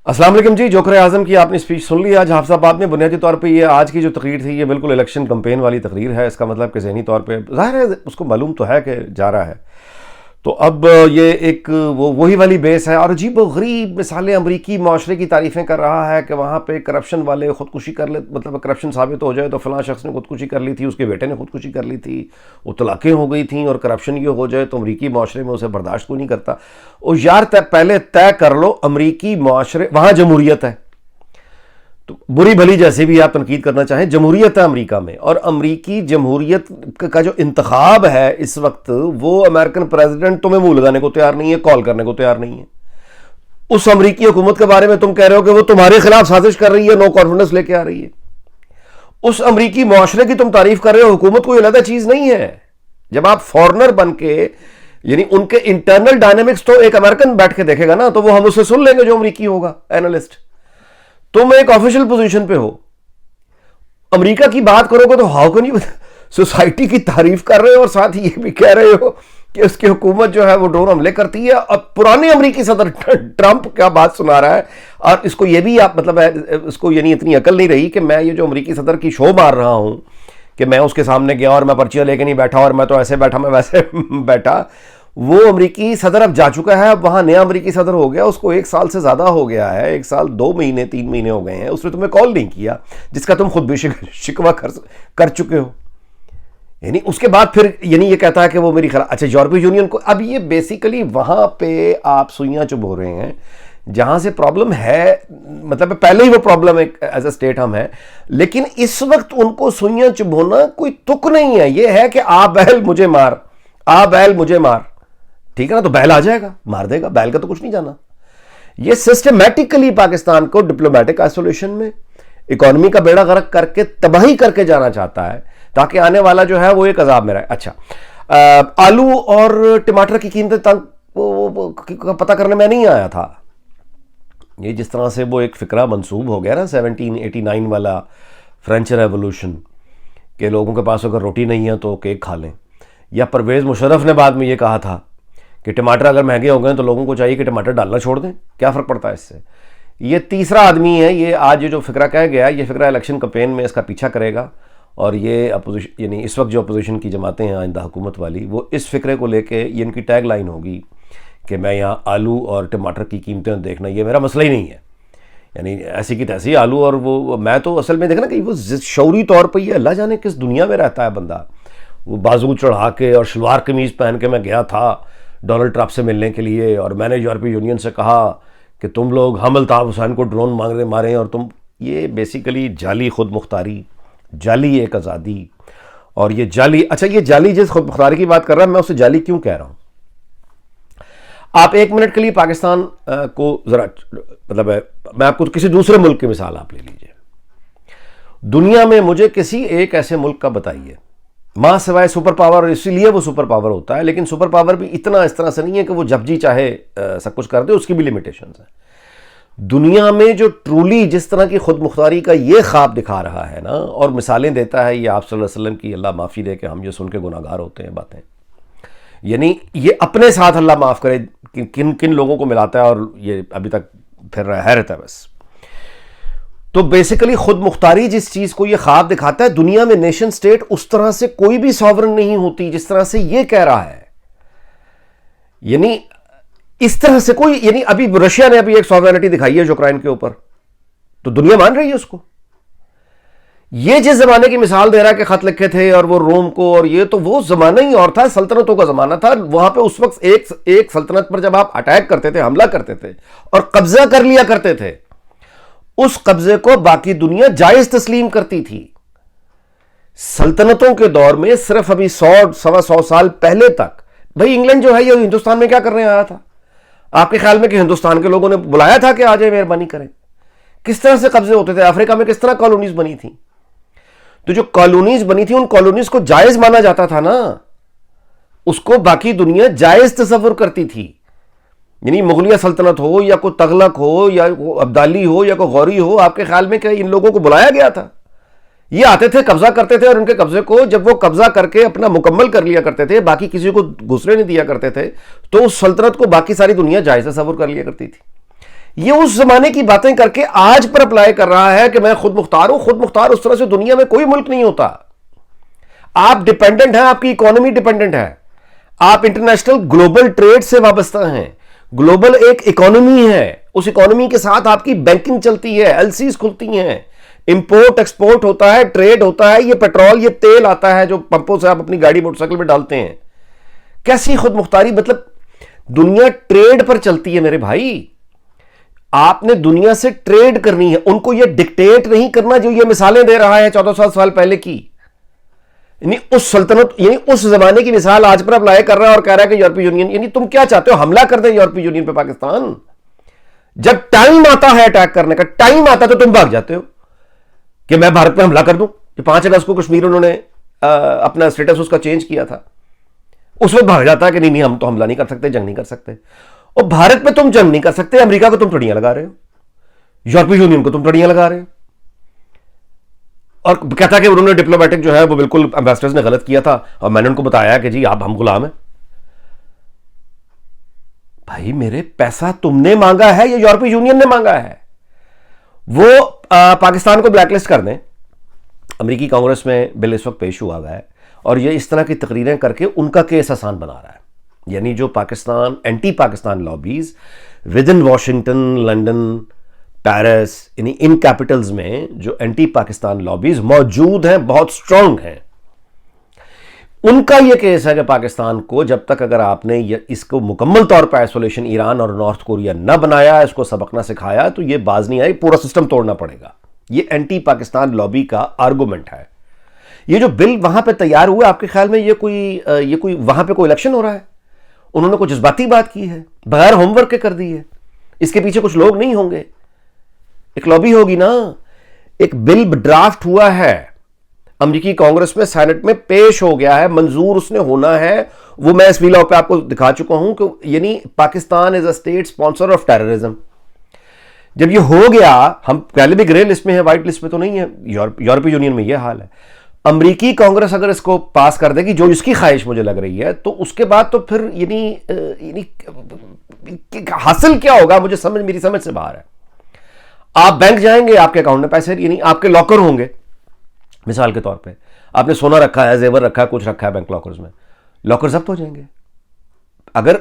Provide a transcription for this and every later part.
अस्सलाम वालेकुम जी। जोकर आजम की आपने स्पीच सुन ली आज हाफिजाबाद में। बुनियादी तौर पे ये आज की जो तकरीर थी ये बिल्कुल इलेक्शन कैंपेन वाली तकरीर है। इसका मतलब कि ज़हनी तौर पे ज़ाहिर है उसको मालूम तो है कि जा रहा है। तो अब ये एक वही वाली बेस है और अजीब व गरीब मिसालें अमरीकी माशरे की तारीफ़ें कर रहा है कि वहाँ पे करप्शन वाले ख़ुदकुशी कर ले, मतलब करप्शन साबित हो जाए तो फ़लाँ शख्स ने ख़ुदकुशी कर ली थी, उसके बेटे ने ख़ुदकुशी कर ली थी, वो तलाक़ें हो गई थी और करप्शन ये हो जाए तो अमरीकी माशरे में उसे बर्दाश्त को नहीं करता। और यार पहले तय कर लो अमरीकी माशरे, वहाँ जमहूरियत है तो बुरी भली जैसे भी आप तनकीद करना चाहें, जमहूरियत है अमेरिका में। और अमरीकी जमहूरियत का जो इंतखाब है इस वक्त, वो अमेरिकन प्रेसिडेंट तुम्हें मुंह लगाने को तैयार नहीं है, कॉल करने को तैयार नहीं है। उस अमरीकी हुकूमत के बारे में तुम कह रहे हो कि वो तुम्हारे खिलाफ साजिश कर रही है, नो कॉन्फिडेंस लेके आ रही है। उस अमरीकी मुआशरे की तुम तारीफ कर रहे हो, हुकूमत कोई अलग चीज नहीं है। जब आप फॉरनर बन के, यानी उनके इंटरनल डायनेमिक्स तो एक अमेरिकन बैठ के देखेगा ना, तो वो हम उससे सुन लेंगे जो अमरीकी होगा एनालिस्ट। तुम एक ऑफिशियल पोजीशन पे हो, अमेरिका की बात करोगे तो हाउ कैन यू सोसाइटी की तारीफ कर रहे हो और साथ ही ये भी कह रहे हो कि उसकी हुकूमत जो है वो ड्रोन हमले करती है। और पुराने अमेरिकी सदर ट्रंप क्या बात सुना रहा है। और इसको ये भी आप मतलब है, इसको यानी इतनी अकल नहीं रही कि मैं ये जो अमेरिकी सदर की शो मार रहा हूं कि मैं उसके सामने गया और मैं पर्चियां लेके नहीं बैठा और मैं तो ऐसे बैठा, मैं वैसे बैठा। वो अमेरिकी सदर अब जा चुका है, अब वहां नया अमेरिकी सदर हो गया, उसको 1 साल से ज्यादा हो गया है, 1 साल 2 महीने 3 महीने हो गए हैं। उसने तुम्हें कॉल नहीं किया, जिसका तुम खुद भी शिकवा कर चुके हो। यानी उसके बाद फिर यानी ये कहता है कि वो मेरी खराब। अच्छा, यूरोपीय यूनियन को अब ये बेसिकली वहां पे आप सुइयां चुभो रहे हैं जहां से प्रॉब्लम है, मतलब पहले ही वो प्रॉब्लम एक एज अ स्टेट हम है, लेकिन इस वक्त उनको सुइयां चुभोना कोई तुक नहीं है। ये है कि आ बैल मुझे मार, आ बैल मुझे मार, ठीक है ना, तो बैल आ जाएगा, मार देगा, बैल का तो कुछ नहीं जाना। ये सिस्टमैटिकली पाकिस्तान को डिप्लोमेटिक आइसोलेशन में, इकोनॉमी का बेड़ा गर्क करके तबाही करके जाना चाहता है ताकि आने वाला जो है वो एक अजाब में रहे। अच्छा, आलू और टमाटर की कीमतें का पता करने में नहीं आया था। ये जिस तरह से वो एक फिक्रा मंसूब हो गया ना 1789 वाला फ्रेंच रेवोल्यूशन, के लोगों के पास अगर रोटी नहीं है तो केक खा लें। या परवेज़ मुशर्रफ ने बाद में ये कहा था कि टमाटर अगर महंगे हो गए तो लोगों को चाहिए कि टमाटर डालना छोड़ दें, क्या फ़र्क पड़ता है इससे। ये तीसरा आदमी है, ये आज जो फिक्रा कह गया, ये फिक्रा इलेक्शन कैंपेन में इसका पीछा करेगा। और ये अपोजिशन, यानी इस वक्त जो अपोजिशन की जमातें हैं आइंदा हुकूमत वाली, वो इस फिक्रे को लेके, ये इनकी टैग लाइन होगी कि मैं यहाँ आलू और टमाटर की कीमतें देखना ये मेरा मसला ही नहीं है। यानी ऐसी की तैसी आलू और वो, मैं तो असल में देखना कि वो शौरी तौर पर ये अल्लाह जाने किस दुनिया में रहता है बंदा। वो बाजू चढ़ा के और शलवार कमीज़ पहन के मैं गया था डोनाल्ड ट्रंप से मिलने के लिए, और मैंने यूरोपीय यूनियन से कहा कि तुम लोग हम अल्ताफ़ हुसैन को ड्रोन मारें और तुम, ये बेसिकली जाली खुद मुख्तारी, जाली एक आज़ादी और ये जाली। अच्छा, ये जाली जिस खुद मुख्तारी की बात कर रहा है, मैं उसे जाली क्यों कह रहा हूँ। आप 1 मिनट के लिए पाकिस्तान को ज़रा, मतलब मैं आपको किसी दूसरे मुल्क की मिसाल आप ले लीजिए। दुनिया में मुझे किसी एक ऐसे मुल्क का बताइए, मां सिवाय सुपर पावर, इसीलिए वो सुपर पावर होता है, लेकिन सुपर पावर भी इतना इस तरह से नहीं है कि वो जब जी चाहे सब कुछ कर दे, उसकी भी लिमिटेशंस है। दुनिया में जो ट्रूली जिस तरह की खुद मुख्तारी का ये ख्वाब दिखा रहा है ना, और मिसालें देता है, ये आप सल्लल्लाहु अलैहि वसल्लम की, अल्लाह माफ़ी दे कि हम ये सुन के गुनाहगार होते हैं बातें, यानी ये अपने साथ अल्लाह माफ़ करे किन किन लोगों को मिलाता है, और ये अभी तक फिर हैरत है बस। तो बेसिकली खुद मुख्तारी जिस चीज को ये ख्वाब दिखाता है, दुनिया में नेशन स्टेट उस तरह से कोई भी सॉवरन नहीं होती जिस तरह से ये कह रहा है। यानी इस तरह से कोई, यानी अभी रशिया ने अभी एक सॉवरेनिटी दिखाई है यूक्रेन के ऊपर, तो दुनिया मान रही है उसको। ये जिस जमाने की मिसाल दे रहा है कि खत लिखे थे और वो रोम को, और ये तो वो जमाना ही और था, सल्तनतों का जमाना था। वहां पे उस वक्त एक सल्तनत पर जब आप अटैक करते थे, हमला करते थे और कब्जा कर लिया करते थे, उस कब्जे को बाकी दुनिया जायज तस्लीम करती थी। सल्तनतों के दौर में सिर्फ अभी 100-125 साल पहले तक, भाई इंग्लैंड जो है ये हिंदुस्तान में क्या करने आया था? आपके ख्याल में कि हिंदुस्तान के लोगों ने बुलाया था कि आ जाए मेहरबानी करें? किस तरह से कब्जे होते थे? अफ्रीका में किस तरह कॉलोनीज बनी थी? तो जो कॉलोनीज बनी थी, उन कॉलोनीज को जायज माना जाता था ना, उसको बाकी दुनिया जायज तस्वुर करती थी। यानी मुगलिया सल्तनत हो या कोई तगलक हो या अब्दाली हो या कोई गौरी हो, आपके ख्याल में क्या इन लोगों को बुलाया गया था? ये आते थे, कब्जा करते थे, और उनके कब्जे को जब वो कब्जा करके अपना मुकम्मल कर लिया करते थे, बाकी किसी को घुसने नहीं दिया करते थे, तो उस सल्तनत को बाकी सारी दुनिया जायज तस्वुर कर लिया करती थी। ये उस जमाने की बातें करके आज पर अप्लाई कर रहा है कि मैं खुद मुख्तार हूं। खुद मुख्तार उस तरह से दुनिया में कोई मुल्क नहीं होता। आप डिपेंडेंट हैं, आपकी इकोनॉमी डिपेंडेंट है, आप इंटरनेशनल ग्लोबल ट्रेड से वाबस्ता हैं। ग्लोबल एक इकोनॉमी है, उस इकोनॉमी के साथ आपकी बैंकिंग चलती है, एलसीज खुलती हैं, इंपोर्ट एक्सपोर्ट होता है, ट्रेड होता है। ये पेट्रोल, ये तेल आता है जो पंपों से आप अपनी गाड़ी मोटरसाइकिल में डालते हैं। कैसी खुद मुख्तारी, मतलब दुनिया ट्रेड पर चलती है मेरे भाई। आपने दुनिया से ट्रेड करनी है, उनको ये डिक्टेट नहीं करना जो ये मिसालें दे रहा है 1400 साल पहले की। यानी उस सल्तनत, यानी उस जमाने की मिसाल आज पर अप्लाई कर रहा है और कह रहा है कि यूरोपीय यूनियन, यानी तुम क्या चाहते हो, हमला कर दे यूरोपीय यूनियन पे पाकिस्तान? जब टाइम आता है अटैक करने का, टाइम आता तो तुम भाग जाते हो कि मैं भारत पे हमला कर दूं। 5 अगस्त को कश्मीर उन्होंने अपना स्टेटस उसका चेंज किया था, उस वक्त भाग जाता है कि नहीं नहीं हम तो हमला नहीं कर सकते, जंग नहीं कर सकते। और भारत में तुम जंग नहीं कर सकते, अमेरिका को तुम टड़ियां लगा रहे हो, यूरोपीय यूनियन को तुम टड़ियां लगा रहे हो। और कहता कि उन्होंने डिप्लोमेटिक जो है वो बिल्कुल एम्बेसडर्स ने गलत किया था और मैंने उनको बताया कि जी आप हम गुलाम हैं। भाई मेरे पैसा तुमने मांगा है या यूरोपीय यूनियन ने मांगा है? वो पाकिस्तान को ब्लैकलिस्ट कर दें। अमेरिकी कांग्रेस में बिल इस वक्त पेश हुआ है और ये इस तरह की तकरीरें करके उनका केस आसान बना रहा है। यानी जो Pakistan, anti Pakistan lobbies with in Washington, London, Paris, यानी इन कैपिटल्स में जो एंटी पाकिस्तान लॉबीज मौजूद हैं, बहुत स्ट्रांग हैं, उनका यह केस है कि पाकिस्तान को जब तक अगर आपने इसको मुकम्मल तौर पर आइसोलेशन ईरान और नॉर्थ कोरिया न बनाया, इसको सबक न सिखाया, तो यह बाज नहीं आई, पूरा सिस्टम तोड़ना पड़ेगा। यह एंटी पाकिस्तान लॉबी का आर्गुमेंट है। ये जो बिल वहां पे तैयार हुआ, आपके ख्याल में ये कोई वहां पे कोई इलेक्शन हो रहा है? उन्होंने कोई जज्बाती बात की है, बगैर होमवर्क के कर दी है? इसके पीछे कुछ लोग नहीं होंगे, एक लॉबी होगी ना। एक बिल ड्राफ्ट हुआ है, अमेरिकी कांग्रेस में, सेनेट में पेश हो गया है, मंजूर उसने होना है। वो मैं इस वीडियो पे आपको दिखा चुका हूं कि यानी Pakistan is a state sponsor of terrorism. जब ये हो गया, हम पहले भी ग्रे लिस्ट में है, व्हाइट लिस्ट में तो नहीं है। यूरोपीय यूनियन में यह हाल है। अमेरिकी कांग्रेस अगर इसको पास कर देगी, जो इसकी ख्वाहिश मुझे लग रही है, तो उसके बाद तो फिर यानी हासिल क्या होगा मुझे मेरी समझ से बाहर है। आप बैंक जाएंगे, आपके अकाउंट में पैसे, यानी आपके लॉकर होंगे, मिसाल के तौर पे आपने सोना रखा है, जेवर रखा है, कुछ रखा है बैंक लॉकर्स में, लॉकर जब्त हो जाएंगे। अगर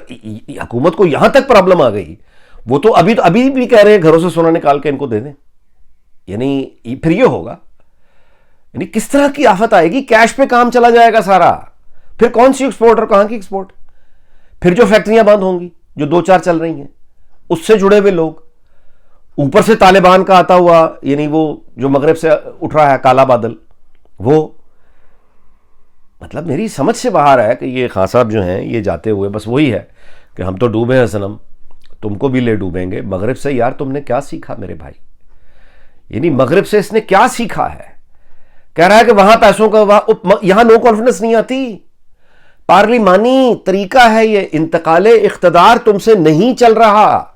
हुकूमत को यहां तक प्रॉब्लम आ गई, वो तो अभी भी कह रहे हैं घरों से सोना निकाल के इनको दे दें। यानी फिर ये होगा, यानी किस तरह की आफत आएगी, कैश पे काम चला जाएगा सारा। फिर कौन सी एक्सपोर्ट और कहां की एक्सपोर्ट? फिर जो फैक्ट्रियां बंद होंगी, जो 2-4 चल रही हैं, उससे जुड़े हुए लोग, ऊपर से तालिबान का आता हुआ, यानी वो जो मगरिब से उठ रहा है काला बादल, वो मतलब मेरी समझ से बाहर है कि ये खान साहब जो हैं ये जाते हुए बस वही है कि हम तो डूबे हैं सनम, तुमको भी ले डूबेंगे। मगरिब से यार तुमने क्या सीखा मेरे भाई? यानी मगरिब से इसने क्या सीखा है? कह रहा है कि वहां पैसों का, यहां नो कॉन्फिडेंस नहीं आती। पार्लिमानी तरीका है ये, इंतकाले इख्तदार तुमसे नहीं चल रहा।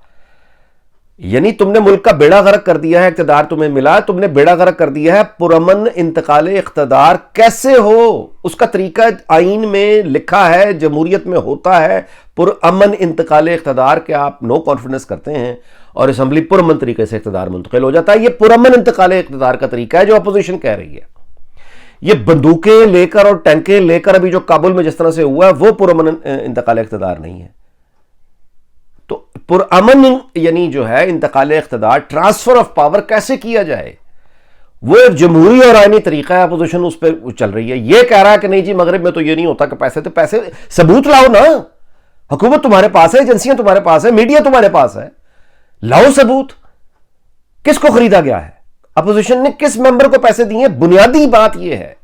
यानी तुमने मुल्क का बेड़ा गर्क कर दिया है, इख्तदार तुम्हें मिला, तुमने बेड़ा गर्क कर दिया है। पुरअमन इंतकाले इख्तदार कैसे हो? उसका तरीका आईन में लिखा है, जमहूरियत में होता है पुरअमन इंतकाले इख्तदार के आप नो कॉन्फिडेंस करते हैं और असम्बली पुरअमन तरीके से इख्तदार मुंतकिल हो जाता है। यह पुरअमन इंतकाले इख्तदार का तरीका है जो अपोजिशन कह रही है। ये बंदूकें लेकर और टैंकें लेकर अभी जो काबुल में जिस तरह से हुआ है, वो पुरअमन इंतकाल इख्तिदार नहीं है। तो पुरअमन यानी जो है इंतकाल इख्तिदार, ट्रांसफर ऑफ पावर कैसे किया जाए, वो एक जमहूरी और आईनी तरीका है। अपोजिशन उस पर चल रही है। ये कह रहा है कि नहीं जी मगरिब में तो ये नहीं होता कि पैसे, तो पैसे सबूत लाओ ना। हुकूमत तुम्हारे पास है, एजेंसियां तुम्हारे पास है, मीडिया तुम्हारे पास है, लाओ सबूत। किसको खरीदा गया है? अपोजिशन ने किस मेंबर को पैसे दिए? बुनियादी बात यह है,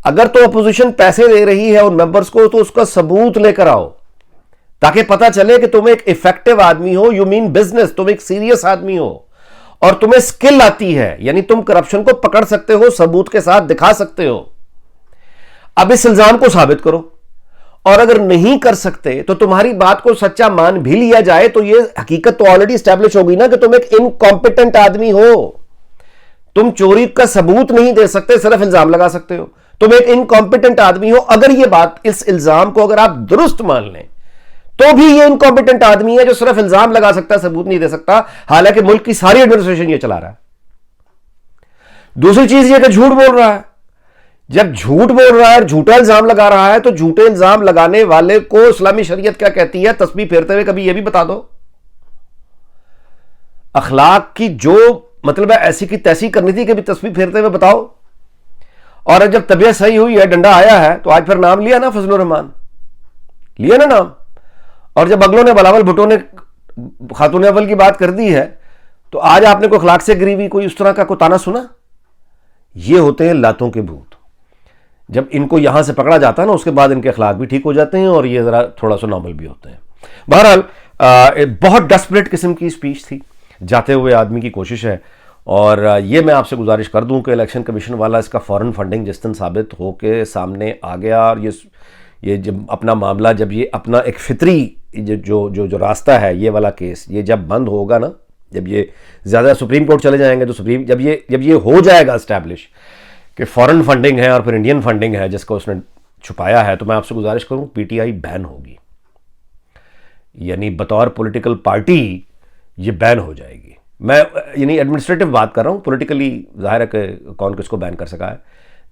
अगर तो अपोजिशन पैसे दे रही है उन मेंबर्स को, तो उसका सबूत लेकर आओ ताकि पता चले कि तुम एक इफेक्टिव आदमी हो, यू मीन बिजनेस, तुम एक सीरियस आदमी हो और तुम्हें स्किल आती है, यानी तुम करप्शन को पकड़ सकते हो, सबूत के साथ दिखा सकते हो। अब इस इल्जाम को साबित करो, और अगर नहीं कर सकते तो तुम्हारी बात को सच्चा मान भी लिया जाए तो यह हकीकत तो ऑलरेडी स्टैब्लिश होगी ना कि तुम एक इनकॉम्पिटेंट आदमी हो। तुम चोरी का सबूत नहीं दे सकते, सिर्फ इल्जाम लगा सकते हो। तुम एक इनकॉम्पिटेंट आदमी हो। अगर यह बात, इस इल्जाम को अगर आप दुरुस्त मान लें तो भी ये इनकॉम्पिटेंट आदमी है जो सिर्फ इल्जाम लगा सकता है, सबूत नहीं दे सकता, हालांकि मुल्क की सारी एडमिनिस्ट्रेशन ये चला रहा है। दूसरी चीज ये कि झूठ बोल रहा है। जब झूठ बोल रहा है, झूठा इल्जाम लगा रहा है, तो झूठे इल्जाम लगाने वाले को इस्लामी शरीयत क्या कहती है, तस्बीह फेरते हुए कभी यह भी बता दो। अखलाक की जो मतलब है ऐसी की तैसी करनी थी, कभी तस्बीह फेरते हुए बताओ। और जब तबीयत सही हुई है, डंडा आया है, तो आज फिर नाम लिया ना फजलुर रहमान, लिया ना नाम। और जब अगलों ने बिलावल भुट्टो ने खातून अव्वल की बात कर दी है, तो आज आपने कोई अखलाक से गिरी हुई कोई उस तरह का कोई ताना सुना? ये होते हैं लातों के भूत। जब इनको यहां से पकड़ा जाता है ना, उसके बाद इनके अखलाक भी ठीक हो जाते हैं और ये जरा थोड़ा सा नॉर्मल भी होते हैं। बहरहाल बहुत डेस्परेट किस्म की स्पीच थी, जाते हुए आदमी की कोशिश है। और ये मैं आपसे गुजारिश कर दूं कि इलेक्शन कमीशन वाला इसका फॉरेन फंडिंग जिस दिन साबित हो के सामने आ गया, और ये जब अपना मामला, जब ये अपना एक फितरी जो जो जो रास्ता है, ये वाला केस ये जब बंद होगा ना, जब ये ज़्यादा सुप्रीम कोर्ट चले जाएंगे, तो जब ये हो जाएगा इस्टेब्लिश कि फॉरेन फंडिंग है और फिर इंडियन फंडिंग है जिसको उसने छुपाया है, तो मैं आपसे गुजारिश करूं पीटीआई बैन होगी, यानी बतौर पॉलिटिकल पार्टी ये बैन हो जाएगी। मैं यानी एडमिनिस्ट्रेटिव बात कर रहा हूं, पॉलिटिकली जाहिर है कि कौन किसको बैन कर सका है,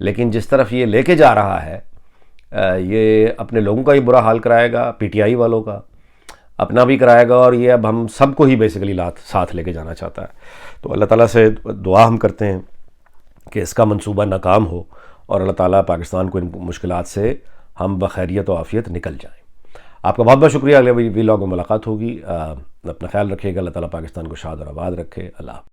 लेकिन जिस तरफ ये लेके जा रहा है, ये अपने लोगों का ही बुरा हाल कराएगा, पीटीआई वालों का अपना भी कराएगा, और ये अब हम सबको ही बेसिकली साथ लेके जाना चाहता है। तो अल्लाह ताला से दुआ हम करते हैं कि इसका मंसूबा नाकाम हो और अल्लाह ताला पाकिस्तान को इन मुश्किलात से हम बखैरियत और आफियत निकल जाएं। आपका बहुत बहुत शुक्रिया। अगले वीलॉग में मुलाकात होगी। अपना ख्याल रखिएगा। अल्लाह ताला पाकिस्तान को शाद और आबाद रखे। अल्लाह।